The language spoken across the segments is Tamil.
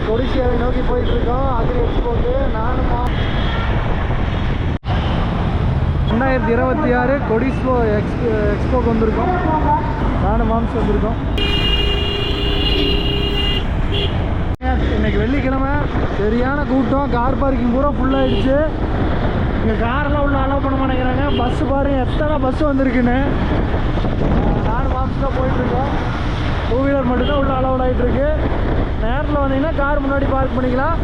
கொடிசியாவை நோக்கி போயிட்டு இருக்கோம். அக்ரி எக்ஸ்போக்கு நானும் 2026 கொடிஸ்போ எக்ஸ்போக்கு வந்திருக்கோம். நானும் மாம்ஸ் வந்திருக்கோம். இன்னைக்கு வெள்ளிக்கிழமை சரியான கூட்டம். கார் பார்க்கிங் பூரா ஃபுல்லாகிடுச்சு. இங்கே காரெல்லாம் உள்ள அலோவ் பண்ண மாட்டேங்கிறாங்க. பஸ்ஸு பாருங்க எத்தனை பஸ்ஸு வந்திருக்குன்னு. நானும் மாம்ஸ் தான் போயிட்டுருக்கோம். 2 வீலர் மட்டும்தான் உள்ள அலோவ் ஆகிட்டுருக்கு. நேரத்தில் வந்தீங்கன்னா கார் முன்னாடி பார்க் பண்ணிக்கலாம்.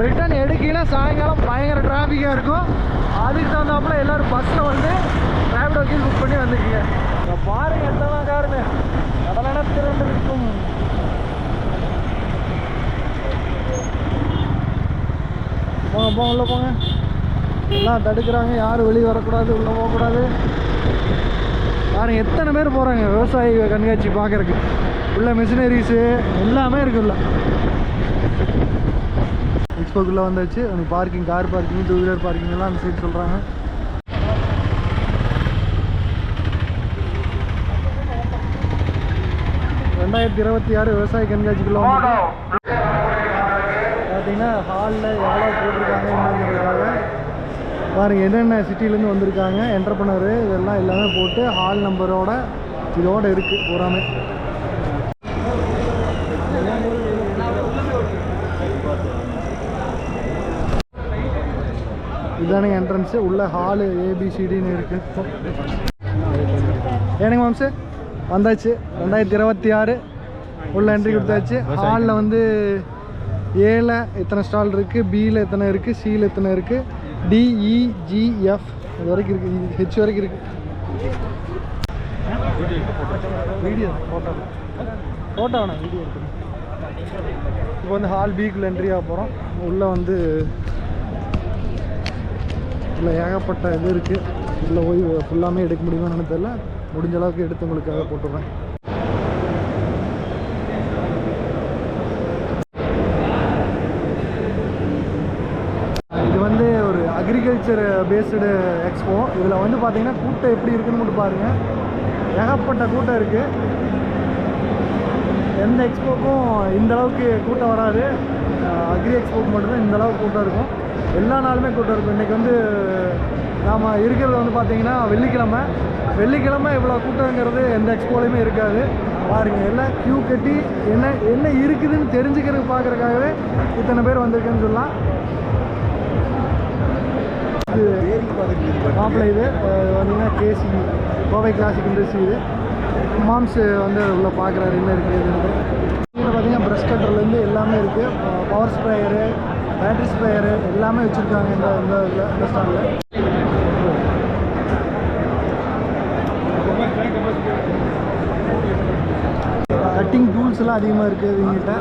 ரிட்டர்ன் எடுக்கல சாயங்காலம் பயங்கர டிராஃபிக்காக இருக்கும். அதுக்கு தகுந்தாப்புல எல்லோரும் பஸ்ஸில் வந்து ரேபிடோ கீழ் புக் பண்ணி வந்துக்குங்க. பாருங்கள் எத்தனை காருன்னு கடலான திரண்டு இருக்கும். போங்க போங்க உள்ளே போங்க. எல்லாம் தடுக்கிறாங்க. யாரும் வெளியே வரக்கூடாது, உள்ளே போகக்கூடாது. பாருங்கள் எத்தனை பேர் போகிறாங்க விவசாய கண்காட்சி பார்க்குறக்கு. உள்ள மிஷினரிஸு எல்லாமே இருக்குல்ல. எக்ஸ்போக்குள்ளே வந்தாச்சு. அந்த parking, car parking, 2 wheeler parking எல்லாம் அந்த சைடு சொல்கிறாங்க. விவசாய கண்காட்சிக்குள்ளே வந்து பார்த்தீங்கன்னா ஹாலில் எவ்வளோ போட்டிருக்காங்க என்னங்கிறதுக்காக பாருங்கள் என்னென்ன சிட்டிலேருந்து வந்திருக்காங்க என்டர்பிரனர் இதெல்லாம் எல்லாமே போட்டு ஹால் நம்பரோட இதோடு இருக்குது பூராமே. இதுதானே என்ட்ரன்ஸு. உள்ள ஹாலு ஏபிசிடின்னு இருக்குது. ஏனுங்க மாம்சு வந்தாச்சு. 2026 உள்ள என்ட்ரி கொடுத்தாச்சு. ஹாலில் வந்து ஏல எத்தனை ஸ்டால் இருக்குது, பியில் எத்தனை இருக்குது, சியில் எத்தனை இருக்குது, டிஇஜிஎஃப் இது வரைக்கும் இருக்குது, ஹெச் வரைக்கும் இருக்குது. வீடியோ ஃபோட்டோ வேணாம், வீடியோ இருக்குது. இப்போ வந்து ஹால் பிக்குள்ளே என்ட்ரி ஆக போகிறோம். உள்ளே வந்து இல்லை ஏகப்பட்ட இது இருக்குது. உள்ளே போய் ஃபுல்லாமே எடுக்க முடியுமான்னு தெரியல. முடிஞ்ச அளவுக்கு எடுத்து உங்களுக்காக போட்டுடுறேன். இது வந்து ஒரு அக்ரிகல்ச்சர் பேஸ்டு எக்ஸ்போ. இதில் வந்து பார்த்தீங்கன்னா கூட்டம் எப்படி இருக்குன்னு மட்டும் பாருங்கள். ஏகப்பட்ட கூட்டம் இருக்குது. எந்த எக்ஸ்போக்கும் இந்த அளவுக்கு கூட்டம் வராது. அக்ரி எக்ஸ்போக்கு மட்டும்தான் இந்த அளவுக்கு கூட்டம் இருக்கும். எல்லா நாளுமே கூட்டம் இருக்கும். இன்றைக்கி வந்து நாம் இருக்கிறது வந்து பார்த்திங்கன்னா வெள்ளிக்கிழமை இவ்வளோ கூட்டங்கிறது எந்த எக்ஸ்போலையுமே இருக்காது. பாருங்கள் எல்லாம் க்யூ கட்டி என்ன இருக்குதுன்னு தெரிஞ்சுக்கிறதுக்கு பார்க்குறதுக்காகவே இத்தனை பேர் வந்திருக்குன்னு சொல்லலாம். இது மாப்பிள்ளை இது வந்தீங்கன்னா கேசி கோவை கிளாசிக் இண்டஸ்ட்ரி. இது மாம்ஸ் வந்து உள்ள பார்க்குறாரு என்ன இருக்குது இதுன்னு. இதில் பார்த்தீங்கன்னா ப்ரஷ் கட்டர்லேருந்து எல்லாமே இருக்குது. பவர் ஸ்ப்ரேயரு, பேட்ரி ஸ்ப்ரேயரு எல்லாமே வச்சுருக்காங்க இந்த ஸ்டாலில். கட்டிங் டூல்ஸ் எல்லாம் அதிகமாக இருக்குது இவங்ககிட்ட.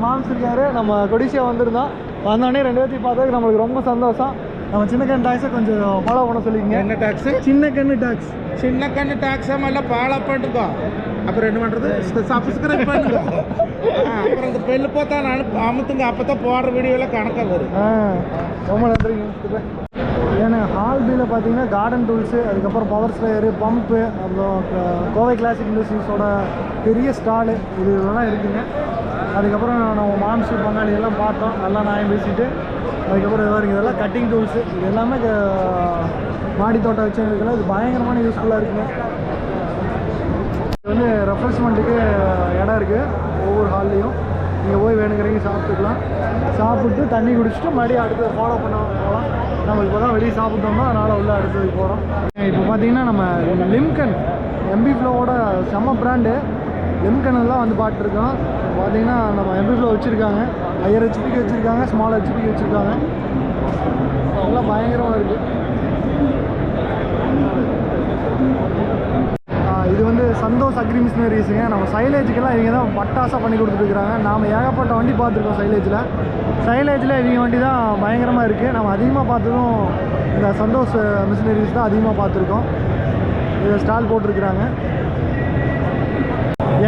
மாம்ஸ் இருக்காரு. நம்ம கொடிசியா வந்திருந்தோம். வந்தோடனே 2 பேர்த்தையும் பார்த்ததுக்கு நம்மளுக்கு ரொம்ப சந்தோஷம். நம்ம சின்ன கண்ணு டாக்ஸை கொஞ்சம் ஃபாலோ பண்ண சொல்லிங்க. என்ன டாக்ஸு? சின்ன கண்ணு டாக்ஸ். சின்ன கண்ணு டாக்ஸா மேலே ஃபாலோ பண்ணிக்கோ. அப்புறம் என்ன பண்ணுறது, சப்ஸ்கிரைப் பண்ணுங்க. அப்புறம் இந்த பெல்லு பார்த்தா நான் அமுத்துங்க. அப்போ தான் போடுற வீடியோவில் கணக்காக வரும். ரொம்ப நன்றிங்க. ஏன்னா ஹால் பியில் பார்த்தீங்கன்னா கார்டன் டூல்ஸு, அதுக்கப்புறம் பவர் ஸ்ப்ரேயரு, பம்பு, அப்புறம் கோவை கிளாசிக் இண்டஸ்ட்ரீஸோட பெரிய ஸ்டாலு இது இதெல்லாம் இருக்குதுங்க. அதுக்கப்புறம் நம்ம மாம்ஸ் பங்காளி எல்லாம் பார்த்தோம். நல்லா நியாயம் பேசிட்டு அதுக்கப்புறம் இது இதெல்லாம் கட்டிங் டூல்ஸு இது எல்லாமே மாடி தோட்டம் வச்சவங்களுக்கெல்லாம் இது பயங்கரமான யூஸ்ஃபுல்லாக இருக்குங்க. இது வந்து ரெஃப்ரெஷ்மெண்ட்டுக்கு இடம் இருக்குது ஒவ்வொரு ஹால்லையும். நீங்கள் போய் வேணுங்கிறீங்க சாப்பிட்டுக்கலாம். சாப்பிட்டு தண்ணி குடிச்சிட்டு மறுபடியும் அடுத்து ஃபாலோ பண்ண போகலாம். நம்ம இப்போ தான் வெளியே சாப்பிட்டோம்னா அதனால் உள்ள அடுத்தது போகிறோம். இப்போ பார்த்தீங்கன்னா நம்ம லிம்கன் எம்பி ஃப்ளோவோட செம்ம பிராண்டு லிம்கன் எல்லாம் வந்து பார்த்துருக்கோம். பார்த்தீங்கன்னா நம்ம எம்பி ஃப்ளோ வச்சுருக்காங்க. ஹையர் ஹெச்பிக்கு வச்சுருக்காங்க, ஸ்மால் ஹெச்பிக்கு வச்சுருக்காங்க. அதெல்லாம் பயங்கரமாக இருக்குது. இது வந்து சந்தோஷ் அக்ரி மிஷினரிஸுங்க. நம்ம சைலேஜுக்கெல்லாம் இவங்க தான் பட்டாசாக பண்ணி கொடுத்துருக்குறாங்க. நாம் ஏகப்பட்ட வண்டி பார்த்துருக்கோம் சைலேஜில் இவங்க வண்டி தான் பயங்கரமாக இருக்குது. நம்ம அதிகமாக பார்த்ததும் இந்த சந்தோஷ் மிஷினரிஸ் தான் அதிகமாக பார்த்துருக்கோம். இதை ஸ்டால் போட்டிருக்கிறாங்க.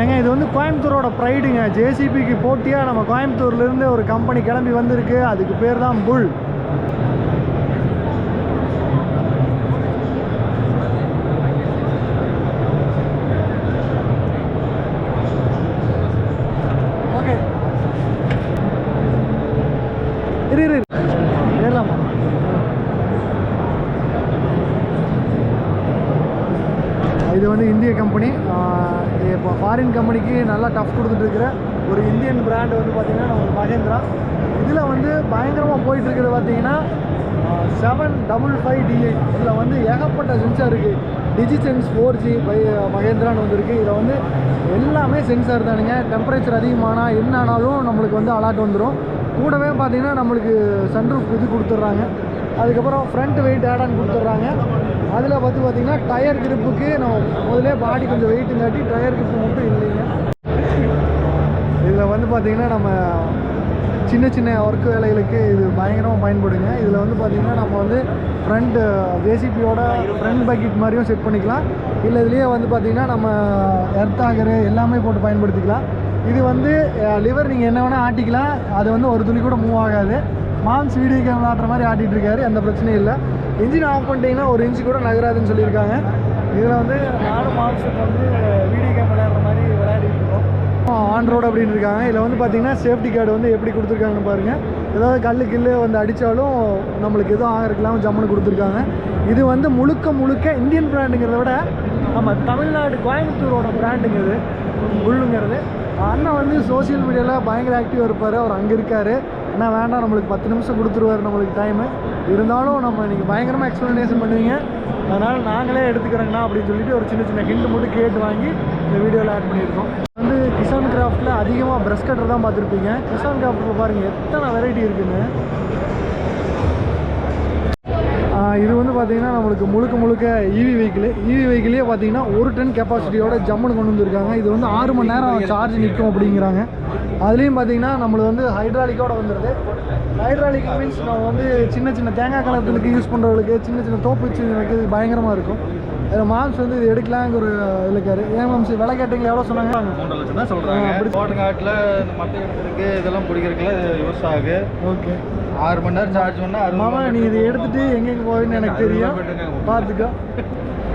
ஏங்க இது வந்து கோயம்புத்தூரோட ப்ரைடுங்க. ஜேசிபிக்கு போட்டியாக நம்ம கோயம்புத்தூர்லேருந்து ஒரு கம்பெனி கிளம்பி வந்திருக்கு. அதுக்கு பேர் தான் புல். ஓகே இரு ஏறலாமா? இது வந்து இந்திய கம்பெனி. இப்போ ஃபாரின் கம்பெனிக்கு நல்லா டஃப் கொடுத்துட்ருக்கிற ஒரு இந்தியன் பிராண்டு வந்து பார்த்திங்கன்னா நம்ம மகேந்திரா. இதில் வந்து பயங்கரமாக போயிட்டுருக்கிறது பார்த்திங்கன்னா 755 DI. இதில் வந்து ஏகப்பட்ட சென்சார் இருக்குது. டிஜிசென்ஸ் 4G பை மகேந்திரான்னு வந்துருக்கு. இதில் வந்து எல்லாமே சென்சார் தானுங்க. டெம்பரேச்சர் அதிகமானால் என்ன ஆனாலும் நம்மளுக்கு வந்து அலர்ட் வந்துடும். கூடவே பார்த்திங்கன்னா நம்மளுக்கு சன்ரூஃப் இது கொடுத்துட்றாங்க. அதுக்கப்புறம் ஃப்ரண்ட் வெயிட் ஆடான்னு கொடுத்துட்றாங்க. அதில் பார்த்திங்கன்னா டயர் கிரிப்புக்கு நம்ம முதலே பாடி கொஞ்சம் வெயிட்டுங்காட்டி டயர் கிரிப்பு மட்டும் இல்லைங்க. இதில் வந்து பார்த்திங்கன்னா நம்ம சின்ன சின்ன ஒர்க் வேலைகளுக்கு இது பயங்கரமாக பயன்படுங்க. இதில் வந்து பார்த்திங்கன்னா நம்ம வந்து ஃப்ரண்ட் ஜேசிபியோட ஃப்ரண்ட் பக்கெட் மாதிரியும் செட் பண்ணிக்கலாம். இல்லை இதுலேயே வந்து பார்த்திங்கன்னா நம்ம எர்த் ஆகரு எல்லாமே போட்டு பயன்படுத்திக்கலாம். இது வந்து லிவர் நீங்கள் என்ன வேணால் ஆட்டிக்கலாம். அது வந்து ஒரு துளி கூட மூவ் ஆகாது. மாம்ஸ் வீடியோ கேம் ஆடுற மாதிரி ஆட்டிகிட்டு இருக்காரு. எந்த பிரச்சனையும் இல்லை. இன்ஜின் ஆஃப் பண்ணிட்டீங்கன்னா ஒரு இன்ச்சு கூட நகராதுன்னு சொல்லியிருக்காங்க. இதில் வந்து நானும் மாம்ஸுக்கு வந்து வீடியோ கேம் விளையாடுற மாதிரி விளையாடிட்டு இருக்கோம். ஆன் ரோடு அப்படின்னு இருக்காங்க. இதில் வந்து பார்த்திங்கன்னா சேஃப்டி கார்டு வந்து எப்படி கொடுத்துருக்காங்கன்னு பாருங்கள். ஏதாவது கல்லு வந்து அடித்தாலும் நம்மளுக்கு எதுவும் ஆகிறதுக்கெல்லாம் ஜம்முன்னு கொடுத்துருக்காங்க. இது வந்து முழுக்க இந்தியன் பிராண்டுங்கிறத விட நம்ம தமிழ்நாடு கோயம்புத்தூரோட பிராண்டுங்க இது புல்லுங்கிறது. அண்ணன் வந்து சோசியல் மீடியாவில் பயங்கர ஆக்டிவாக இருப்பார். அவர் அங்கே இருக்கார். ஏன்னா வேண்டாம் நம்மளுக்கு 10 நிமிஷம் கொடுத்துருவார் நம்மளுக்கு டைமு. இருந்தாலும் நம்ம நீங்கள் பயங்கரமாக எக்ஸ்ப்ளனேஷன் பண்ணுவீங்க. அதனால் நாங்களே எடுத்துக்கிறோங்கண்ணா அப்படின்னு சொல்லிட்டு ஒரு சின்ன ஹிண்ட் மட்டும் கேட்டு வாங்கி இந்த வீடியோவில் ஆட் பண்ணியிருக்கோம். வந்து கிசான் கிராஃப்டில் அதிகமாக ப்ரஷ் கட்டர் தான் பார்த்துருப்பீங்க. கிசான் கிராஃப்டில் பாருங்கள் எத்தனை வெரைட்டி இருக்குன்னு. இது வந்து பார்த்திங்கன்னா நம்மளுக்கு முழுக்க இவி வெஹிக்கிளே பார்த்திங்கன்னா 1 டன் கெப்பாசிட்டியோட ஜம்முன்னு கொண்டு வந்திருக்காங்க. இது வந்து 6 மணி நேரம் சார்ஜ் நிற்கும் அப்படிங்கிறாங்க. அதுலேயும் பார்த்திங்கன்னா நம்மளுக்கு வந்து ஹைட்ராலிக்கோடு வந்துடுது. ஹைட்ராலிக் மீன்ஸ் நம்ம வந்து சின்ன தேங்காய் கலத்துக்கு யூஸ் பண்ணுறவங்களுக்கு சின்ன தோப்பு வச்சு எனக்கு பயங்கரமாக இருக்கும். அதில் மாம்ஸ் வந்து இது எடுக்கலாங்க ஒரு இருக்காரு. ஏன் மாம்ஸ் விலை கேட்டிங்களா? எவ்வளோ சொன்னாங்க? 3 லட்சம் தான் சொல்கிறாங்க. அப்படி தோட்டங்காட்டில் மற்ற இடத்துக்கு இதெல்லாம் பிடிக்கிறதுக்குலாம் யூஸ் ஆகுது. ஓகே 6 மணி நேரம் சார்ஜ் பண்ணால் மாமா நீ இதை எடுத்துகிட்டு எங்கெங்கே போவேன்னு எனக்கு தெரியும். பார்த்துக்கோ.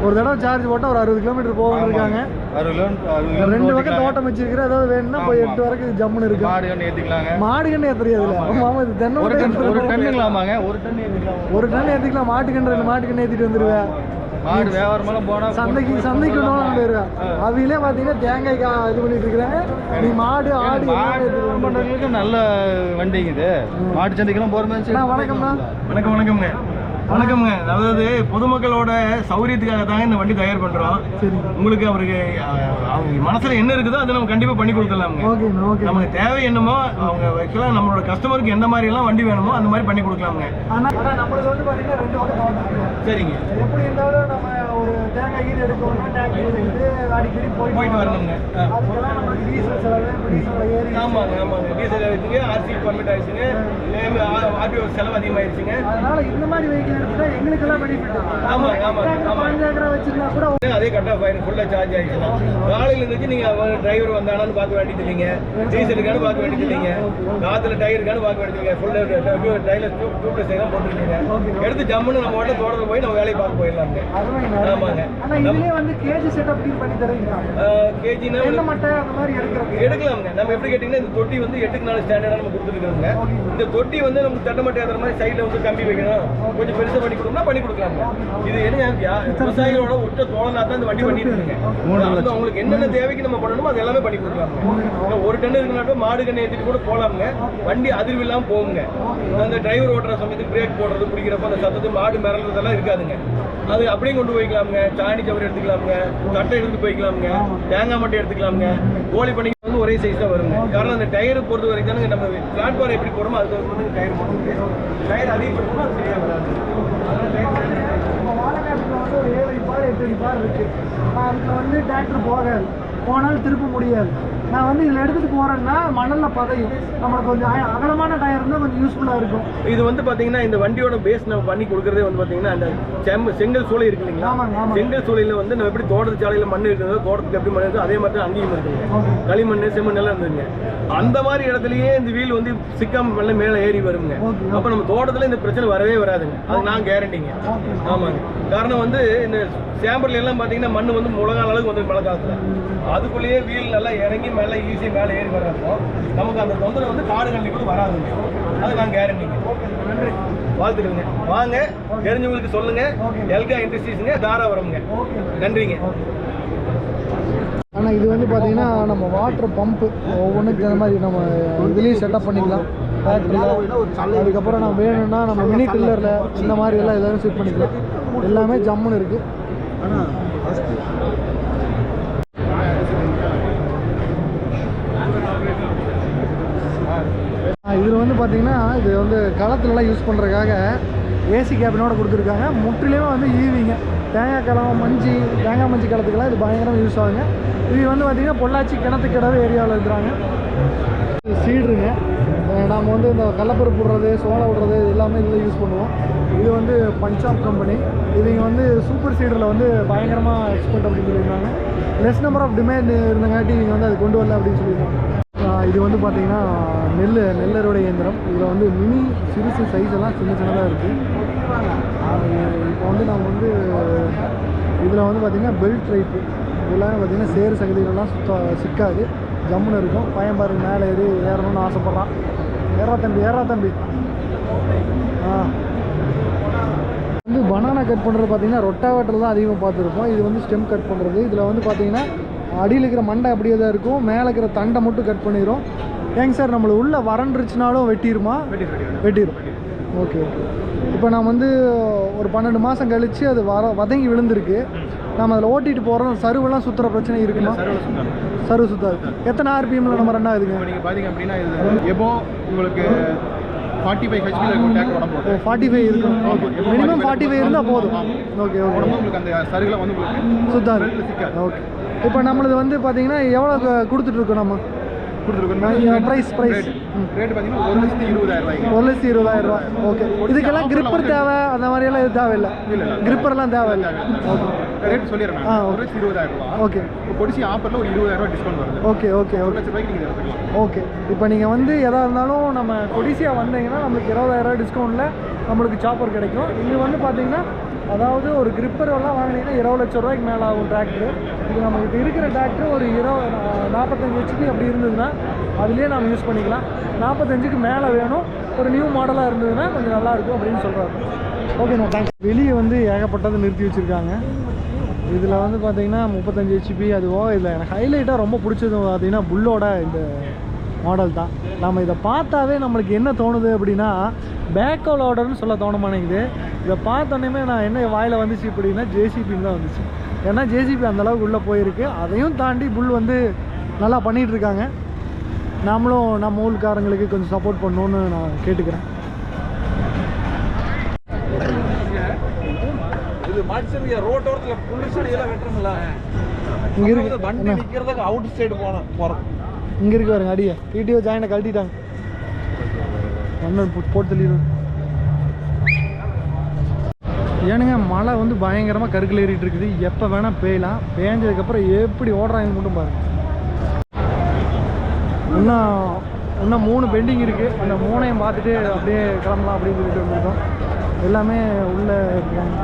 ஒரு தடவை சார்ஜ் போட்டால் ஒரு 60 கிலோமீட்டர் போகணும் இருக்காங்க. 60 கிலோமீட்டர் 2 பக்கம் தோட்டம் வச்சிருக்கிற ஏதாவது வேணும்னா போய் 8 வரைக்கும் ஜம்முன்னு இருக்கு. மாடு கண்ணு ஏற்றிக்கலாங்க. மாடு கண்ணு ஏற்றுறியாதுல மாமா இது தென்னை ஒரு டன்னுங்களாமாங்க. 1 டன் ஏற்றிக்கலாம். 1 டன் ஏற்றிக்கலாம். மாட்டுக்கன்று 2 மாட்டுக்கன்று ஏற்றிட்டு வந்துடுவேன். மாடு வியாபாரமெல்லாம் போனால் சந்தைக்கு கொண்டு போயிருவேன். அவையிலே பார்த்தீங்கன்னா தேங்காய் இது பண்ணிட்டு இருக்கிறாங்க. நீ மாடு ஆடு பண்ணுறதுக்கு நல்ல வண்டிங்க இது. மாட்டு சந்தைக்கெல்லாம் போகிற மாதிரி. வணக்கம்ண்ணா. வணக்கம்ங்க. அதாவது பொதுமக்களோட சௌகரியத்துக்காக தாங்க இந்த வண்டி தயார் பண்றோம். உங்களுக்கு அவருக்கு அவங்க மனசுல என்ன இருக்குதோ அதை நம்ம கண்டிப்பா பண்ணி கொடுக்கலாமுங்க. நமக்கு தேவை என்னமோ அவங்க வைக்கலாம். நம்மளோட கஸ்டமருக்கு எந்த மாதிரி எல்லாம் வண்டி வேணுமோ அந்த மாதிரி பண்ணி கொடுக்கலாமுங்க. நம்மளுக்கு வந்து பாத்தீங்கன்னா 2 பக்கம் சரிங்க. எப்படி இருந்தாலும் நம்ம ஒரு தேங்காய் கீழே எடுக்கணும்னா டேங்க் அடிக்கடி போயிட்டு வரணுங்க. அதுக்கெல்லாம் நம்மளுக்கு டீசல் செலவு ஏறி. ஆமாங்க டீசல் ஆயிடுச்சுங்க. ஆர்சி பர்மிட் ஆயிடுச்சுங்க. ஆர்டிஓ செலவு அதிகமாயிருச்சுங்க. அதனால இந்த மாதிரி வெஹிக்கிள் எடுத்துட்டா எங்களுக்கெல்லாம் பெனிஃபிட். வச்சிருந்தா கூட அதே கட் ஆஃப் ஆயிரும். ஃபுல்லா சார்ஜ் ஆயிடுச்சுன்னா காலையில இருந்துச்சு நீங்க டிரைவர் வந்தானான்னு பார்க்க வேண்டியது இல்லைங்க. டீசலுக்கானு பார்க்க வேண்டியது இல்லைங்க. காத்துல டயருக்கானு பார்க்க வேண்டியது இல்லைங்க. ஃபுல்லா டயர்ல டியூப்லெஸ் எல்லாம் போட்டுருக்கீங்க. எடுத்து ஜம்முன்னு நம்ம உடனே தோட்டத்துல போய் நம்ம வேலையை பார்க்க போயிடலாங்க. ஆமாங்க. ஆனா இதுலயே வந்து கேஜி செட்டப் பண்ணி தரீங்க. கேஜினா என்ன மட்டை அந்த மாதிரி எடுக்கலாம்ங்க. நம்ம எப்படி கேட்டீங்கன்னா இந்த தொட்டி வந்து 8க்கு 4 ஸ்டாண்டர்டா நம்ம கொடுத்துருக்கோங்க. இந்த தொட்டி வந்து நம்ம தட்டமட்டை ஏத்துற மாதிரி சைடுல வந்து கம்பி வைக்கணும். கொஞ்சம் பெருசா பண்ணி கொடுக்கணும்னா பண்ணி கொடுக்கலாங்க. இது என்ன விவசாயிகளோட ஒற்ற தோழனா தான் இந்த வண்டி பண்ணிட்டு இருக்குங்க. உங்களுக்கு என்னென்ன தேவைக்கு நம்ம பண்ணணுமோ அது எல்லாமே பண்ணி கொடுக்கலாங்க. 1 டன் இருக்குனாட்டும் மாடு கண்ணை ஏற்றிட்டு கூட போலாமுங்க. வண்டி அதிர்வு இல்லாம போகுங்க. அந்த டிரைவர் ஓட்டுற சமயத்துக்கு பிரேக் போடுறது பிடிக்கிறப்ப அந்த சத்தத்து மாடு மிரளதெல்லாம் இருக்காதுங்க. அது அப்படியே கொண்டு போய்க்கலாமுங்க. சாணி சவரி எடுத்துக்கலாமுங்க. தட்டை எடுத்து போய்க்கலாமுங்க. தேங்காய் மட்டை எடுத்துக்கலாமுங்க. கோழி பண்ணி வந்து ஒரே சைஸ் தான் வருங்க. காரணம் அந்த டயரை பொறுத்த வரைக்கும் தானே நம்ம பிளாட்பார் எப்படி போடுறோமோ அதுக்கு வந்து டயர் போடுறது. டயர் அதிகப்படுத்தணும் அது சரியாக வராது. வாழைக்காட்டுல வந்து ஒரு 7 அடி பார் 8 அடி பார் இருக்கு. அதுக்கு வந்து டிராக்டர் போகாது. போனாலும் திருப்ப முடியாது. நான் வந்து இதில் எடுத்துகிட்டு போகிறேன்னா மணலில் பதையும், நம்மளுக்கு கொஞ்சம் அகலமான டயர் இருந்தால் கொஞ்சம் யூஸ்ஃபுல்லாக இருக்கும். இது வந்து பார்த்தீங்கன்னா இந்த வண்டியோட பேஸ் நம்ம பண்ணி கொடுக்குறதே வந்து பார்த்தீங்கன்னா அந்த செங்கல் சூளை இருக்கு இல்லைங்களா, செங்கல் சூளையில் வந்து நம்ம எப்படி தோட்டத்து சாலையில் மண் இருக்கிறதோ தோட்டத்துக்கு எப்படி மண் இருக்கோ அதே மாதிரி தான் அங்கேயும் இருக்குங்க. களிமண் செம்மண் எல்லாம் இருந்துங்க. அந்த மாதிரி இடத்துலயே இந்த வீல் வந்து சிக்காம பண்ண மேலே ஏறி வருங்க. அப்போ நம்ம தோட்டத்தில் இந்த பிரச்சனை வரவே வராதுங்க, அது நான் கேரண்டிங்க. ஆமாங்க. காரணம் வந்து இந்த சேம்பர்ல எல்லாம் பார்த்தீங்கன்னா மண் வந்து முழங்கால் அளவுக்கு வந்து மழை காலத்தில் அதுக்குள்ளேயே வீல் நல்லா இறங்கி மேலே ஈஸியாக மேலே ஏறி வர்றப்போ நமக்கு அந்த தொந்தரவு வந்து காடு கண்டி கூட வராதுங்க. அது நான் கேரண்டிங்க. நன்றி, வாழ்த்துக்கங்க. வாங்க, தெரிஞ்சவங்களுக்கு சொல்லுங்க. எல்கா இண்டஸ்ட்ரீஸுங்க, தாராபுரம்ங்க. நன்றிங்க. ஆனால் இது வந்து பார்த்தீங்கன்னா நம்ம வாட்டர் பம்பு ஒவ்வொன்றுக்கு அந்த மாதிரி நம்ம இதுலேயும் செட்டப் பண்ணிக்கலாம் ஃபேக்ட்ரியில். அதுக்கப்புறம் நம்ம வேணும்னா நம்ம மினி டில்லரில் இந்த மாதிரி எல்லாம் எல்லோரும் செட் பண்ணிக்கலாம். எல்லாமே ஜம்முன்னு இருக்குது. இதில் வந்து பார்த்தீங்கன்னா இது வந்து களத்துலலாம் யூஸ் பண்ணுறதுக்காக ஏசி கேபினோட கொடுத்துருக்காங்க. முற்றிலுமே வந்து ஈவிங்க தேங்காய் களம் தேங்காய் மஞ்சி களத்துக்கெல்லாம் இது பயங்கரமாக யூஸ் ஆகுங்க. இது வந்து பார்த்திங்கன்னா பொள்ளாச்சி கிணத்துக்கிடவு ஏரியாவில் இருக்கிறாங்க. சீடுங்க, நாம் வந்து இந்த கடலப்பருப்பு விடுறது, சோளம் விடுறது இது எல்லாமே இதில் யூஸ் பண்ணுவோம். இது வந்து பஞ்சாப் கம்பெனி. இவங்க வந்து சூப்பர் சீடரில் வந்து பயங்கரமாக எக்ஸ்போர்ட் அப்படின்னு சொல்லியிருந்தாங்க. லெஸ் நம்பர் ஆஃப் டிமாண்ட் இருந்தங்காட்டி இவங்க வந்து அது கொண்டு வரல அப்படின்னு சொல்லியிருந்தாங்க. இது வந்து பார்த்திங்கன்னா நெல்லறுவடை இயந்திரம். இதில் வந்து மினி சிறுசு சைஸ் எல்லாம் சின்னதாக இருக்குது. இப்போ வந்து நம்ம வந்து இதில் வந்து பார்த்திங்கன்னா பெல்ட் ரைப்பு இதெல்லாம் பார்த்திங்கன்னா சேறு சகதிகளெல்லாம் சிக்காது, ஜம்முன்னு இருக்கும். பையன் பாருங்க மேலே ஏறணும்னு ஆசைப்பட்றான். ஏறா தம்பி. வந்து பனானா கட் பண்ணுறது பார்த்திங்கன்னா ரொட்டாவேட்டர் தான் அதிகமாக பார்த்துருப்போம். இது வந்து ஸ்டெம் கட் பண்ணுறது. இதில் வந்து பார்த்திங்கன்னா அடியில் இருக்கிற மண்டை அப்படியே தான் இருக்கும், மேலே இருக்கிற தண்டை மட்டும் கட் பண்ணிடும். ஏங்க சார், நம்மளை உள்ளே வறண்டுருச்சுனாலும் வெட்டிடுமா? வெட்டிடும். ஓகே. இப்போ நான் வந்து ஒரு 12 மாதம் கழித்து அது வதங்கி விழுந்திருக்கு. நம்ம அதில் ஓட்டிகிட்டு போகிறோம், சருவெல்லாம் சுற்றுற பிரச்சனை இருக்குமா? சருவு சுத்தாது. எத்தனை ஆர்பிஎம்மில் நம்ம ரன் ஆகுதுங்க? நீங்கள் பார்த்தீங்க அப்படின்னா இது எப்போ உங்களுக்கு 45 HP இருக்கும் டேங்க் உடம்பு. 45 இருக்கும். ஓகே, மினிமம் 45 இருந்தால் போதும். ஓகே. உங்களுக்கு அந்த சருகுலாம் வந்து உங்களுக்கு சுத்தாது. ஓகே. இப்போ நம்மளது வந்து பார்த்தீங்கன்னா எவ்வளோ கொடுத்துட்ருக்கோம்? நம்ம ப்ரைஸ் ரேட் பார்த்தீங்கன்னா 1,20,000 1,20,000. ஓகே. இதுக்கெல்லாம் கிரிப்பர் தேவை அந்த மாதிரியெல்லாம் இது தேவையில்லை? கிரிப்பர்லாம் தேவையில்லை. ஓகே, ரேட் சொல்லிடுறேன். 1,20,000. ஓகே. கொடிசி ஆஃபரில் ஒரு 20,000 டிஸ்கவுண்ட் வருது. ஓகே. நீங்கள் எடுத்துக்கலாம். ஓகே. இப்போ நீங்கள் வந்து எதாக இருந்தாலும் நம்ம கொடிசியாக வந்தீங்கன்னா நம்மளுக்கு 20,000 டிஸ்கவுண்ட்டில் நம்மளுக்கு சாப்பர் கிடைக்கும். இது வந்து பார்த்தீங்கன்னா அதாவது ஒரு கிரிப்பர் எல்லாம் வாங்கினீங்கன்னா 20 லட்சம் ரூபாய்க்கு மேலே ஆகும் டிராக்டரு. இது நம்மகிட்ட இருக்கிற டிராக்டர் ஒரு 45 HP அப்படி இருந்ததுன்னா அதுலேயே நம்ம யூஸ் பண்ணிக்கலாம். 45க்கு மேலே வேணும், ஒரு நியூ மாடலாக இருந்ததுன்னா கொஞ்சம் நல்லாயிருக்கும் அப்படின்னு சொல்கிறாங்க. ஓகேண்ணா, தேங்க்ஸ். வெளியே வந்து ஏகப்பட்டது நிறுத்தி வச்சுருக்காங்க. இதில் வந்து பார்த்திங்கன்னா 35 HP அதுவோ. இதில் எனக்கு ஹைலைட்டாக ரொம்ப பிடிச்சது பார்த்திங்கன்னா புல்லோட இந்த மாடல் தான். நம்ம இதை பார்த்தாவே நம்மளுக்கு என்ன தோணுது அப்படின்னா பேக்கோ லோடர்னு சொல்ல தோண மாட்டேங்குது. இதை பார்த்தோன்னே நான் என்ன வாயில் வந்துச்சு அப்படின்னா ஜேசிபின்னு தான் வந்துச்சு. ஏன்னா ஜேசிபி அந்தளவுக்கு உள்ளே போயிருக்கு. அதையும் தாண்டி புல் வந்து நல்லா பண்ணிகிட்ருக்காங்க. நாமளும் நம்ம ஊருக்காரங்களுக்கு கொஞ்சம் சப்போர்ட் பண்ணணுன்னு நான் கேட்டுக்கிறேன். இது மாட்சமியா ரோட்டோரத்தில் புல்லு செடியெல்லாம் வெட்டுறோம்ல, இங்கே இருக்கு வண்டி நிற்கிறதுக்கு அவுட் சைடு போகிறோம். இங்கே இருக்கு பாருங்க அடியை டிடிஓ ஜாயினை கழட்டிட்டாங்க. போட்டு தள்ளிடுவேன். ஏனுங்க மழை வந்து பயங்கரமாக கருக்கில் ஏறிட்டு இருக்குது. எப்போ வேணால் பெய்யலாம். பேஞ்சதுக்கப்புறம் எப்படி ஓடுறாங்க மட்டும் பாருங்கள். இன்னும் 3 பெண்டிங் இருக்குது. அந்த 3ஐயும் பார்த்துட்டு அப்படியே கிளம்பலாம் அப்படின்னு சொல்லிட்டு வந்துருக்கோம். எல்லாமே உள்ளே இருக்காங்க.